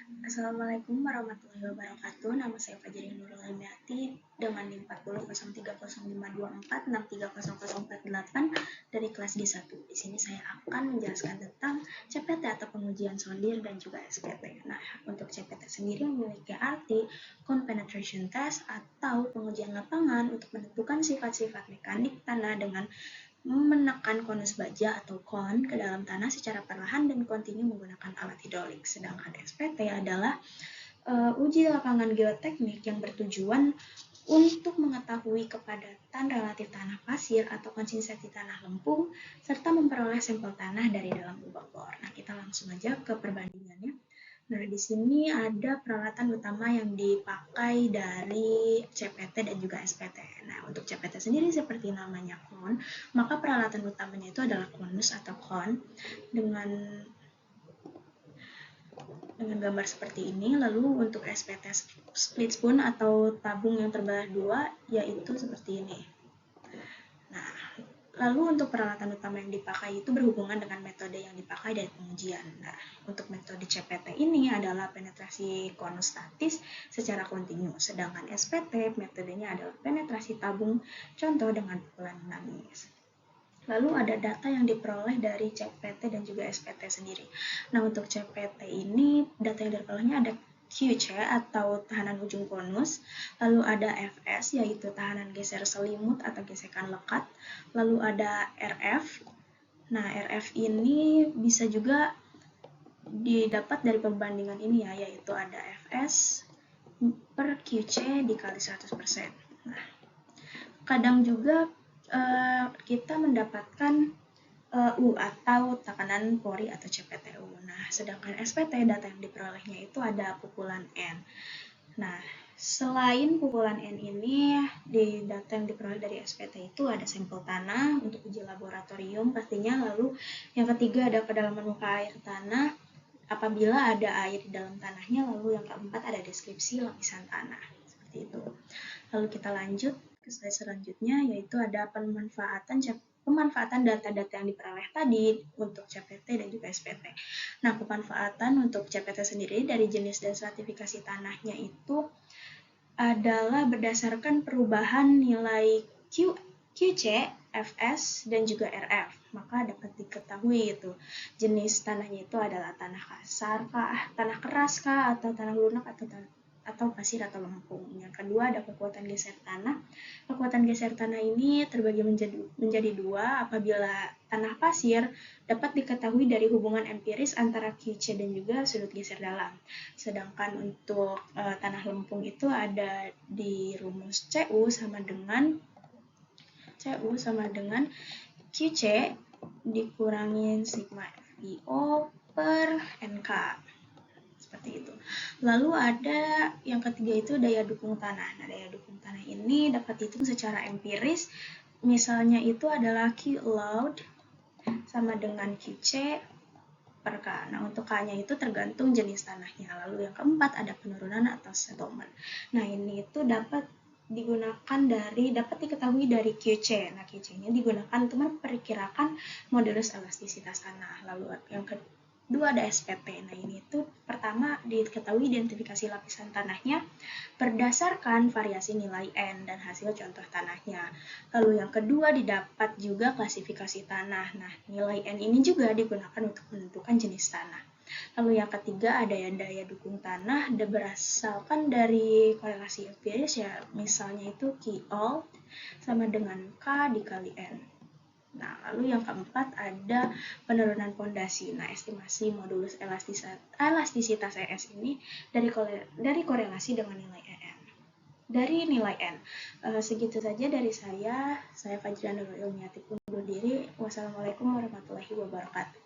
Assalamualaikum warahmatullahi wabarakatuh. Nama saya Fajri Nurul Hilmiati dengan NIM 40030526300468 dari kelas G1. Di sini saya akan menjelaskan tentang CPT atau pengujian sondir dan juga SPT. Nah, untuk CPT sendiri memiliki arti Cone Penetration Test atau pengujian lapangan untuk menentukan sifat-sifat mekanik tanah dengan menekan konus baja atau kon ke dalam tanah secara perlahan dan kontinu menggunakan alat hidrolik. Sedangkan SPT adalah uji lapangan geoteknik yang bertujuan untuk mengetahui kepadatan relatif tanah pasir atau konsistensi tanah lempung serta memperoleh sampel tanah dari dalam lubang bor. Nah, kita langsung aja ke perbandingannya. Nah, di sini ada peralatan utama yang dipakai dari CPT dan juga SPT. Nah, untuk CPT sendiri seperti namanya kon, maka peralatan utamanya itu adalah konus atau kon dengan gambar seperti ini. Lalu untuk SPT split spoon atau tabung yang terbelah dua yaitu seperti ini. Nah, lalu untuk peralatan utama yang dipakai itu berhubungan dengan metode yang dipakai dari pengujian. Nah, untuk metode CPT ini adalah penetrasi konus statis secara kontinu, sedangkan SPT metodenya adalah penetrasi tabung contoh dengan pukulan dinamis. Lalu ada data yang diperoleh dari CPT dan juga SPT sendiri. Nah, untuk CPT ini data yang diperolehnya ada QC atau tahanan ujung konus, lalu ada FS yaitu tahanan geser selimut atau gesekan lekat, lalu ada RF. Nah, RF ini bisa juga didapat dari perbandingan ini ya, yaitu ada FS per QC dikali 100%. Nah, kadang juga kita mendapatkan U atau tekanan pori atau CPTU. Nah, sedangkan SPT data yang diperolehnya itu ada pukulan N. Nah, selain pukulan N ini, di data yang diperoleh dari SPT itu ada sampel tanah untuk uji laboratorium pastinya, lalu yang ketiga ada kedalaman muka air tanah apabila ada air di dalam tanahnya, lalu yang keempat ada deskripsi lapisan tanah, seperti itu. Lalu kita lanjut ke slide selanjutnya, yaitu ada pemanfaatan data-data yang diperoleh tadi untuk CPT dan juga SPT. Nah, pemanfaatan untuk CPT sendiri dari jenis dan stratifikasi tanahnya itu adalah berdasarkan perubahan nilai QC, FS, dan juga RF. Maka dapat diketahui itu jenis tanahnya itu adalah tanah kasar kah, tanah keras kah, atau tanah lunak atau pasir atau lempung. Yang kedua ada kekuatan geser tanah. Kekuatan geser tanah ini terbagi menjadi dua. Apabila tanah pasir dapat diketahui dari hubungan empiris antara QC dan juga sudut geser dalam. Sedangkan untuk tanah lempung itu ada di rumus CU sama dengan QC dikurangin sigma FiO per NK. Seperti itu. Lalu ada yang ketiga itu daya dukung tanah. Nah, daya dukung tanah ini dapat dihitung secara empiris. Misalnya itu adalah Q load sama dengan QC per K. Nah, untuk K-nya itu tergantung jenis tanahnya. Lalu yang keempat ada penurunan atau settlement. Nah, ini itu dapat diketahui dari QC. Nah, QC ini digunakan untuk memperkirakan modulus elastisitas tanah. Lalu yang kedua ada SPT. Nah, ini itu pertama diketahui identifikasi lapisan tanahnya berdasarkan variasi nilai N dan hasil contoh tanahnya. Lalu yang kedua didapat juga klasifikasi tanah. Nah, nilai N ini juga digunakan untuk menentukan jenis tanah. Lalu yang ketiga ada daya dukung tanah berdasarkan dari korelasi empiris ya, misalnya itu Q sama dengan K dikali N. Nah, lalu yang keempat ada penurunan pondasi. Nah, estimasi modulus elastisitas ES ini dari korelasi dengan nilai EN. Dari nilai N. Segitu saja dari saya Fajriana Nurul Ilmiati undur diri. Wassalamualaikum warahmatullahi wabarakatuh.